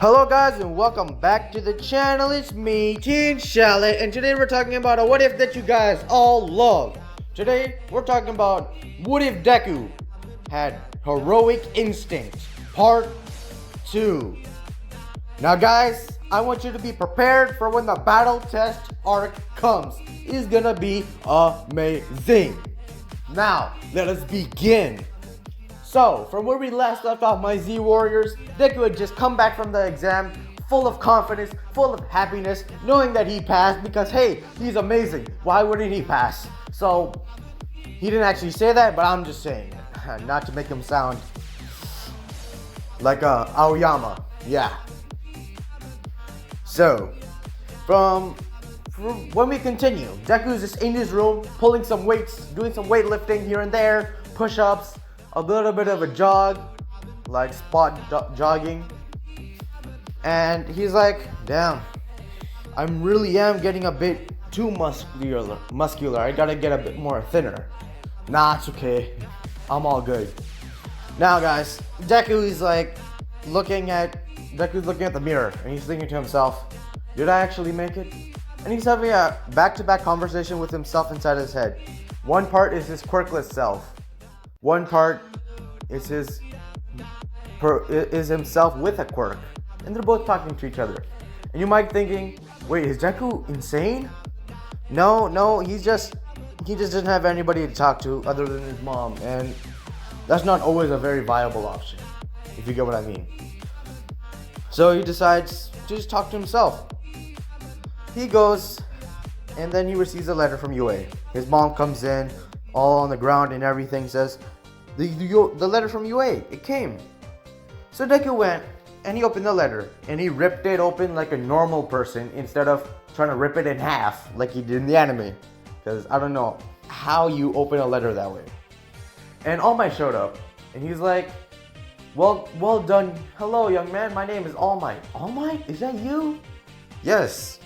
Hello guys and welcome back to the channel. It's me, Teen Shallot, and today we're talking about a what if that you guys all love. Today we're talking about what if Deku had heroic instinct part 2. Now guys, I want you to be prepared for when the battle test arc comes. It's gonna be amazing. Now let us begin. So, from where we last left off, my Z Warriors, Deku had just come back from the exam, full of confidence, full of happiness, knowing that he passed because, hey, he's amazing. Why wouldn't he pass? So, he didn't actually say that, but I'm just saying it. Not to make him sound like a Aoyama. Yeah. So, from when we continue, Deku's just in his room, pulling some weights, doing some weightlifting here and there, push-ups, a little bit of a jog, like spot jogging, and he's like, damn, I really am getting a bit too muscular. I gotta get a bit more thinner. Nah, it's okay, I'm all good. Now guys, Deku's looking at the mirror, and he's thinking to himself, did I actually make it? And he's having a back-to-back conversation with himself inside his head. One part is his quirkless self. One part is himself with a quirk, and they're both talking to each other. And you might be thinking, wait, is Deku insane? No, he just doesn't have anybody to talk to other than his mom, and that's not always a very viable option, if you get what I mean. So he decides to just talk to himself. He goes, and then he receives a letter from UA. His mom comes in, all on the ground and everything, says, the letter from UA, it came. So Deku went, and he opened the letter, and he ripped it open like a normal person, instead of trying to rip it in half, like he did in the anime. Because I don't know how you open a letter that way. And All Might showed up, and he's like, well done. Hello, young man, my name is All Might. All Might? Is that you? Yes.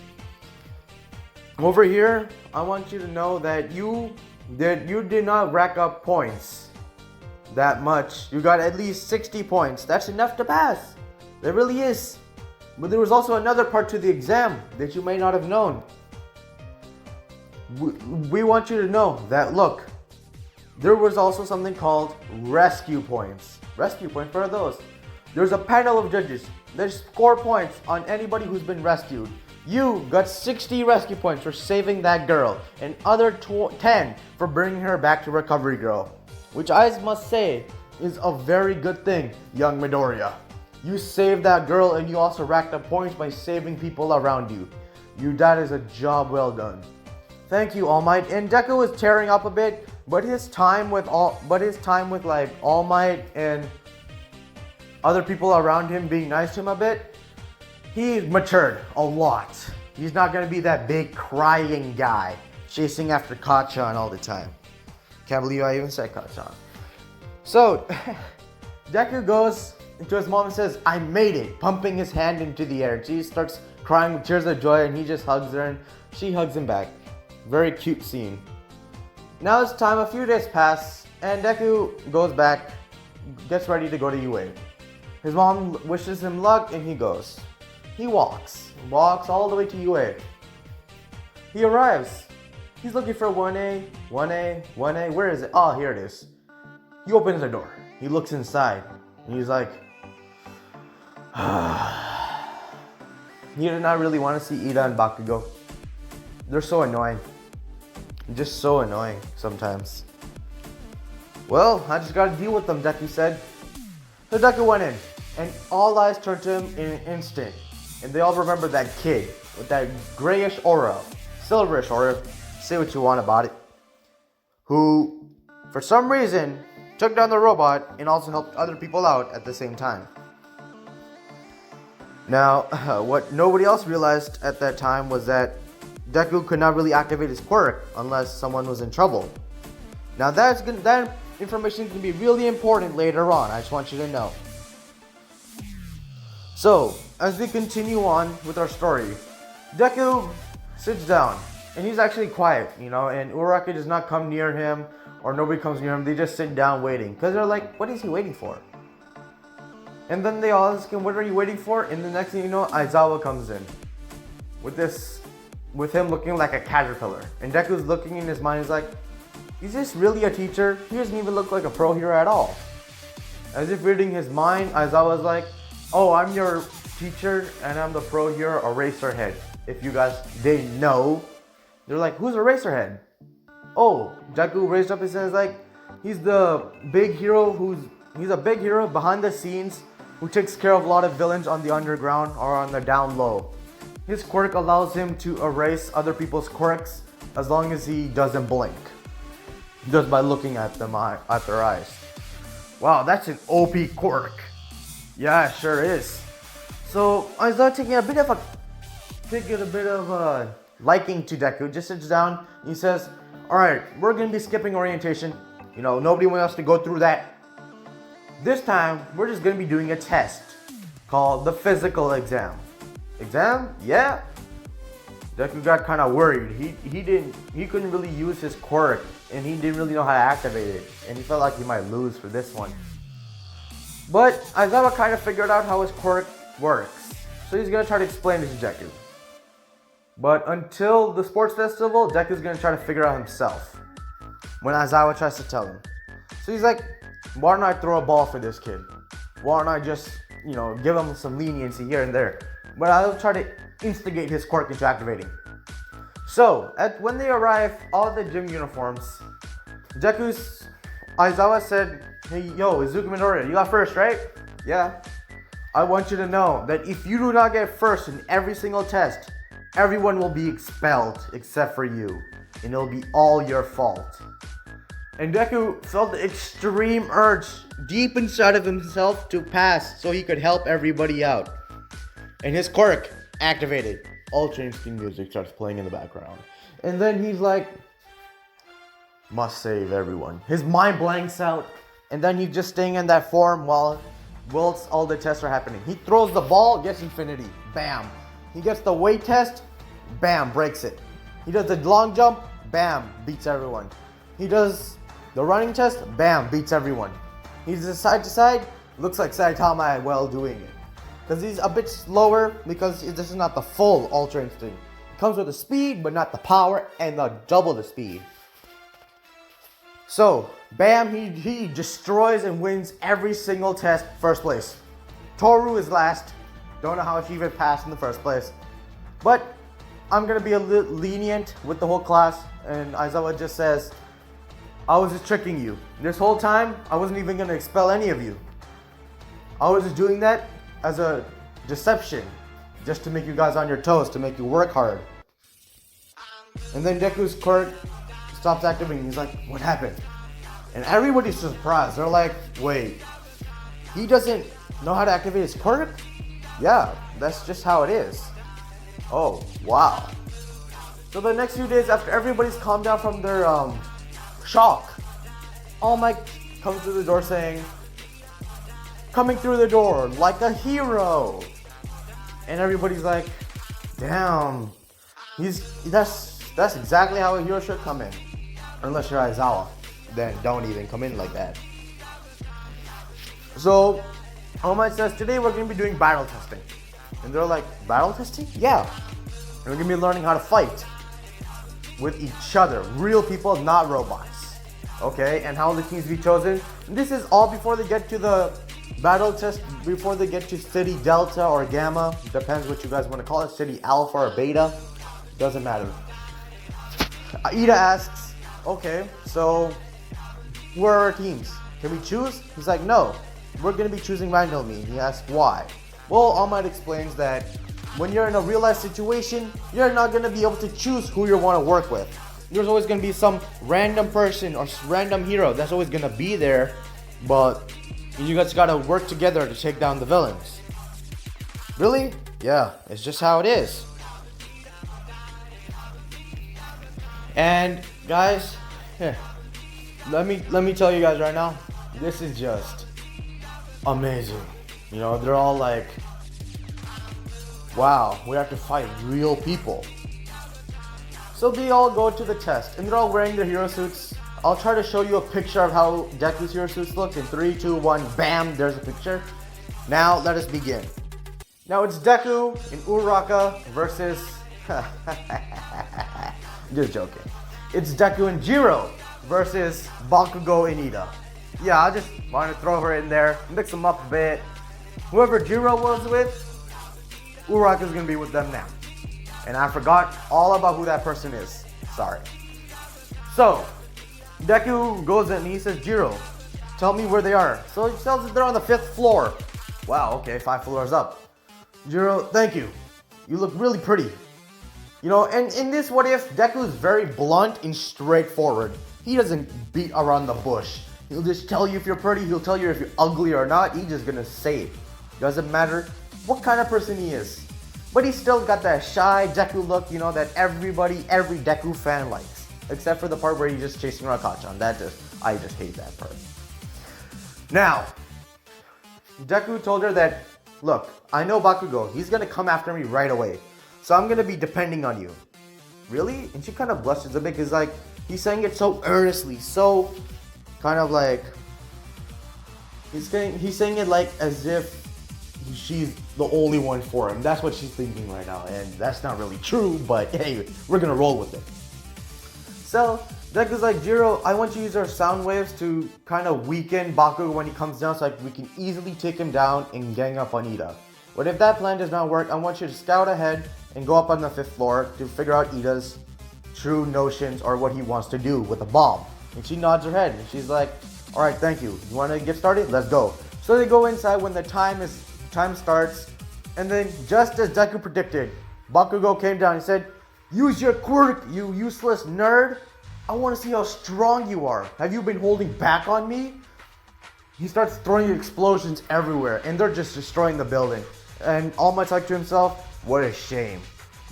Over here, I want you to know that you did not rack up points that much. You got at least 60 points. That's enough to pass. There really is. But there was also another part to the exam that you may not have known. We want you to know that, look, there was also something called rescue points. Rescue points, what are those? There's a panel of judges. They score points on anybody who's been rescued. You got 60 rescue points for saving that girl, and other 10 for bringing her back to Recovery Girl. Which I must say is a very good thing, young Midoriya. You saved that girl, and you also racked up points by saving people around you. That is a job well done. Thank you, All Might. And Deku was tearing up a bit, but his time with All Might and other people around him being nice to him a bit, he matured a lot. He's not gonna be that big crying guy chasing after Kacchan all the time. Can't believe I even said Kacchan. So, Deku goes to his mom and says, I made it, pumping his hand into the air. She starts crying with tears of joy, and he just hugs her, and she hugs him back. Very cute scene. Now it's time, a few days pass, and Deku goes back, gets ready to go to UA. His mom wishes him luck, and he goes. He walks all the way to UA. He arrives. He's looking for 1A, where is it? Oh, here it is. He opens the door. He looks inside, and he's like, he did not really want to see Ida and Bakugo. They're so annoying. Just so annoying sometimes. Well, I just gotta deal with them, Deku said. So Deku went in, and all eyes turned to him in an instant. And they all remember that kid with that grayish aura, silverish aura, say what you want about it, who, for some reason, took down the robot and also helped other people out at the same time. Now, what nobody else realized at that time was that Deku could not really activate his quirk unless someone was in trouble. Now that information is going to be really important later on, I just want you to know. So, as we continue on with our story, Deku sits down, and he's actually quiet, and Uraraka does not come near him, or nobody comes near him. They just sit down waiting, because they're like, what is he waiting for? And then they all ask him, what are you waiting for? And the next thing you know, Aizawa comes in with him looking like a caterpillar. And Deku's looking in his mind, he's like, is this really a teacher? He doesn't even look like a pro hero at all. As if reading his mind, Aizawa's like, oh, I'm your teacher and I'm the pro hero, Eraserhead. If you guys didn't know, they're like, who's Eraserhead? Oh, Deku raised up his hands like, he's the big hero he's a big hero behind the scenes who takes care of a lot of villains on the underground or on the down low. His quirk allows him to erase other people's quirks as long as he doesn't blink. Just by looking at them at their eyes. Wow, that's an OP quirk. Yeah, it sure is. So I started taking a bit of a liking to Deku. Just sits down. He says, "All right, we're gonna be skipping orientation. You know, nobody wants us to go through that. This time, we're just gonna be doing a test called the physical exam." Exam? Yeah. Deku got kind of worried. He couldn't really use his quirk, and he didn't really know how to activate it, and he felt like he might lose for this one. But Aizawa kind of figured out how his quirk works, so he's gonna try to explain it to Deku. But until the sports festival, Deku's gonna try to figure out himself when Aizawa tries to tell him. So he's like, why don't I throw a ball for this kid? Why don't I just, give him some leniency here and there? But I'll try to instigate his quirk into activating. So, when they arrive, all the gym uniforms, Aizawa said, hey, yo, Izuku Midoriya, you got first, right? Yeah. I want you to know that if you do not get first in every single test, everyone will be expelled except for you. And it'll be all your fault. And Deku felt the extreme urge deep inside of himself to pass so he could help everybody out. And his quirk activated. Ultra Instinct music starts playing in the background. And then he's like, must save everyone. His mind blanks out. And then he's just staying in that form whilst all the tests are happening. He throws the ball, gets infinity. Bam. He gets the weight test. Bam, breaks it. He does the long jump. Bam, beats everyone. He does the running test. Bam, beats everyone. He's the side to side. Looks like Saitama while doing it. Because he's a bit slower because this is not the full Ultra Instinct. It comes with the speed, but not the power and double the speed. So, bam, he destroys and wins every single test, first place. Toru is last. Don't know how she even passed in the first place. But I'm going to be a little lenient with the whole class. And Aizawa just says, I was just tricking you. This whole time, I wasn't even going to expel any of you. I was just doing that as a deception, just to make you guys on your toes, to make you work hard. And then Deku's quirk stops activating. He's like, what happened? And everybody's surprised. They're like, wait, he doesn't know how to activate his quirk? Yeah, that's just how it is. Oh, wow. So the next few days, after everybody's calmed down from their shock, All Might comes through the door saying, coming through the door like a hero. And everybody's like, damn, that's exactly how a hero should come in. Unless you're Aizawa, then don't even come in like that. So All Might says, today we're going to be doing battle testing. And they're like, battle testing? Yeah. And we're going to be learning how to fight with each other. Real people, not robots. Okay, and how the teams be chosen. And this is all before they get to the battle test, before they get to City Delta or Gamma. Depends what you guys want to call it. City Alpha or Beta. Doesn't matter. Ida asks, okay, so where are our teams? Can we choose? He's like, no, we're going to be choosing randomly. He asks, why? Well, All Might explains that when you're in a real life situation, you're not going to be able to choose who you want to work with. There's always going to be some random person or random hero that's always going to be there, but you guys got to work together to take down the villains. Really? Yeah, it's just how it is. And guys, let me tell you guys right now, this is just amazing. They're all like, wow, we have to fight real people. So they all go to the test and they're all wearing their hero suits. I'll try to show you a picture of how Deku's hero suits look in 3, 2, 1, bam, there's a picture. Now let us begin. Now it's Deku and Uraraka versus... Just joking. It's Deku and Jiro versus Bakugo and Ida. Yeah, I just wanted to throw her in there, mix them up a bit. Whoever Jiro was with, Uraraka's gonna be with them now. And I forgot all about who that person is. Sorry. So, Deku goes in and he says, Jiro, tell me where they are. So he tells us they're on the 5th floor. Wow, okay, 5 floors up. Jiro, thank you. You look really pretty. You know, and in this what if, Deku is very blunt and straightforward. He doesn't beat around the bush. He'll just tell you if you're pretty, he'll tell you if you're ugly or not, he's just gonna say it. Doesn't matter what kind of person he is. But he's still got that shy Deku look, you know, that every Deku fan likes. Except for the part where he's just chasing Rakachan. I just hate that part. Now, Deku told her that, look, I know Bakugo, he's gonna come after me right away. So I'm gonna be depending on you. Really? And she kind of blushes a bit because like, he's saying it so earnestly, so kind of like, he's saying it like as if she's the only one for him. That's what she's thinking right now. And that's not really true, but hey, we're gonna roll with it. So, Deku's like, Jiro, I want you to use our sound waves to kind of weaken Bakugo when he comes down so like we can easily take him down and gang up on Ida. But if that plan does not work, I want you to scout ahead and go up on the 5th floor to figure out Ida's true notions or what he wants to do with the bomb. And she nods her head and she's like, alright, thank you. You want to get started? Let's go. So they go inside when the time starts. And then just as Deku predicted, Bakugo came down and said, use your quirk, you useless nerd. I want to see how strong you are. Have you been holding back on me? He starts throwing explosions everywhere and they're just destroying the building. And All Might's like to himself, what a shame.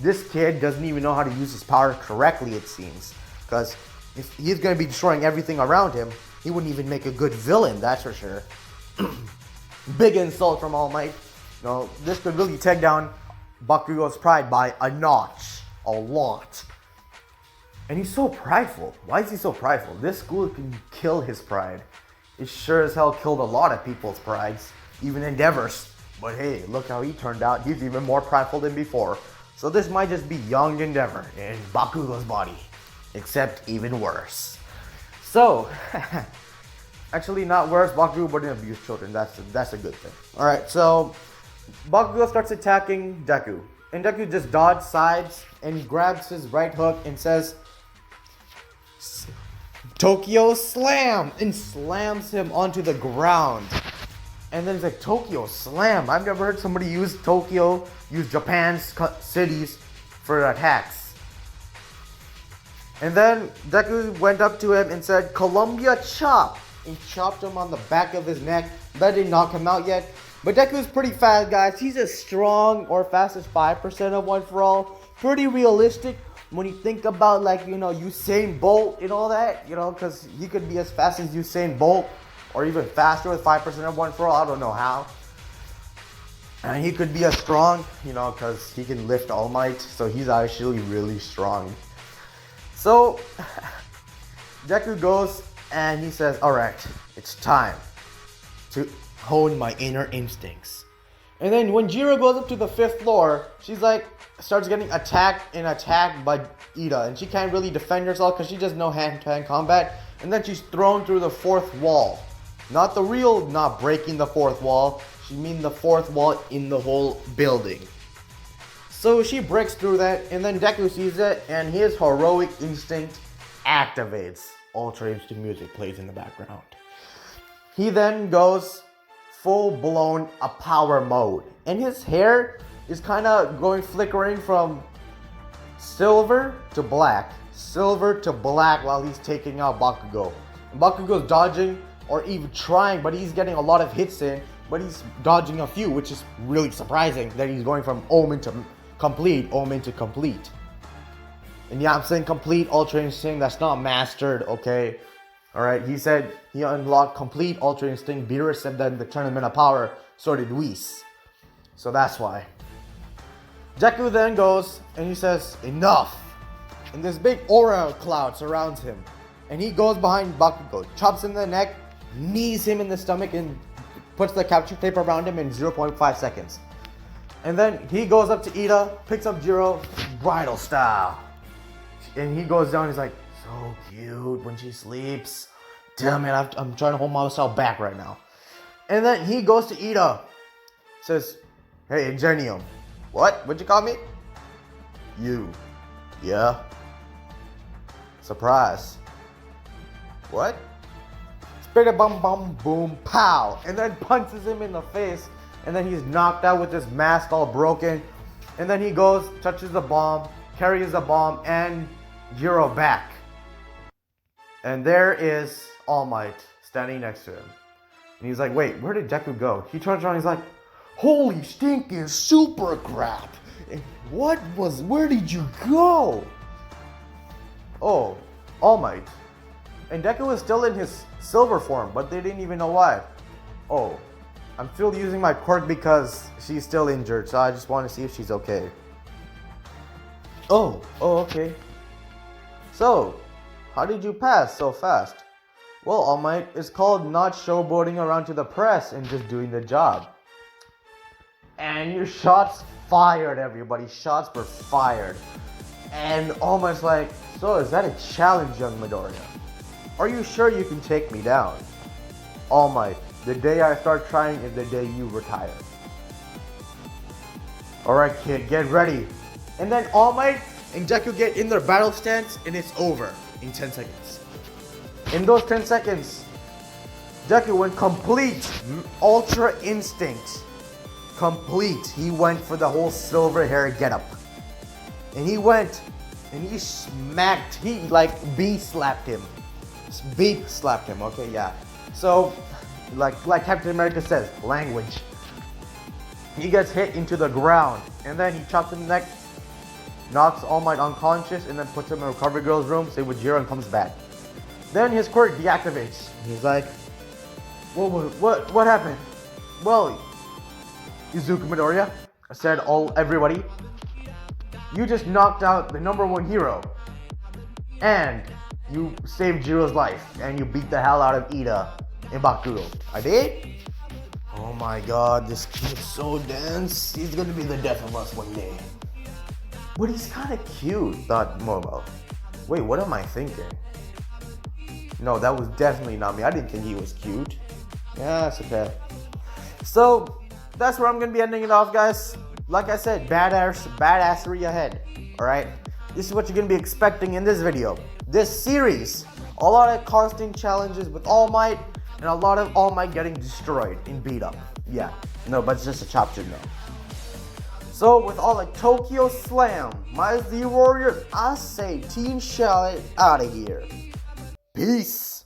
This kid doesn't even know how to use his power correctly, it seems. Because if he's going to be destroying everything around him, he wouldn't even make a good villain, that's for sure. Big insult from All Might. You know, this could really take down Bakugo's pride by a notch. A lot. And he's so prideful. Why is he so prideful? This school can kill his pride. It sure as hell killed a lot of people's prides. Even Endeavor's. But hey, look how he turned out. He's even more prideful than before. So this might just be young Endeavor in Bakugo's body. Except even worse. So, actually not worse, Bakugo wouldn't abuse children. That's a good thing. Alright, so Bakugo starts attacking Deku. And Deku just dodges sides and grabs his right hook and says, Tokyo Slam! And slams him onto the ground. And then he's like, Tokyo Slam? I've never heard somebody use Japan's cities for attacks. And then Deku went up to him and said, Columbia Chop! And chopped him on the back of his neck. That didn't knock him out yet. But Deku's pretty fast, guys. He's as strong or fast as 5% of One For All. Pretty realistic when you think about, like, you know, Usain Bolt and all that. You know, because he could be as fast as Usain Bolt. Or even faster with 5% of One For All. I don't know how. And he could be as strong, you know, because he can lift All Might. So he's actually really strong. So, Deku goes and he says, alright, it's time to hone my inner instincts. And then when Jiro goes up to the 5th floor, she's like, starts getting attacked by Ida. And she can't really defend herself because she doesn't know hand-to-hand combat. And then she's thrown through the 4th wall. Not breaking the 4th wall. She means the 4th wall in the whole building. So she breaks through that, and then Deku sees it, and his heroic instinct activates. Ultra Instinct music plays in the background. He then goes full-blown a power mode. And his hair is kind of flickering from silver to black. Silver to black while he's taking out Bakugo. And Bakugo's dodging or even trying, but he's getting a lot of hits in, but he's dodging a few, which is really surprising that he's going from Omen to complete. And yeah, I'm saying complete Ultra Instinct, that's not mastered, okay? Alright, he said he unlocked complete Ultra Instinct. Beerus said that in the Tournament of Power, so did Whis. So that's why. Deku then goes and he says, enough! And this big aura cloud surrounds him. And he goes behind Bakugo, chops him in the neck, knees him in the stomach, and puts the capture tape around him in 0.5 seconds. And then he goes up to Ida, picks up Jiro, bridal style. And he goes down, he's like, so cute when she sleeps. Damn it, I'm trying to hold myself back right now. And then he goes to Ida, says, hey, Ingenium. What? What'd you call me? You. Yeah. Surprise. What? Spitter bum bum boom pow. And then punches him in the face. And then he's knocked out with his mask all broken. And then he goes, touches the bomb, carries the bomb, and Jiro back. And there is All Might standing next to him. And he's like, wait, where did Deku go? He turns around and he's like, holy stinking super crap. Where did you go? Oh, All Might. And Deku is still in his silver form, but they didn't even know why. Oh, I'm still using my quirk because she's still injured, so I just want to see if she's okay. Oh, okay. So, how did you pass so fast? Well, All Might, it's called not showboating around to the press and just doing the job. And your shots fired, everybody. Shots were fired. And All Might's like, so is that a challenge, young Midoriya? Are you sure you can take me down? All Might, the day I start trying is the day you retire. Alright kid, get ready. And then All Might and Deku get in their battle stance and it's over in 10 seconds. In those 10 seconds, Deku went complete Ultra Instinct. Complete. He went for the whole silver hair getup. And he went and he smacked, he like B-slapped him. B-slapped him, okay, yeah. So, like Captain America says, language. He gets hit into the ground and then he chops him in the neck, knocks All Might unconscious, and then puts him in Recovery Girl's room, say with Jiro, and comes back. Then his quirk deactivates. He's like, what happened? Well, Izuku Midoriya, I said everybody, you just knocked out the #1 hero. And you saved Jiro's life. And you beat the hell out of Ida and Bakugo. I did? Oh my god, this kid's so dense. He's gonna be the death of us one day. But he's kinda cute, thought Momo. Wait, what am I thinking? No, that was definitely not me. I didn't think he was cute. Yeah, it's okay. So, that's where I'm gonna be ending it off, guys. Like I said, badassery ahead. Alright? This is what you're gonna be expecting in this video. This series, a lot of constant challenges with All Might, and a lot of All Might getting destroyed and beat up. Yeah, no, but it's just a chopper, no. So, with all the Tokyo Slam, my Z Warriors, I say Teen Shallot out of here. Peace.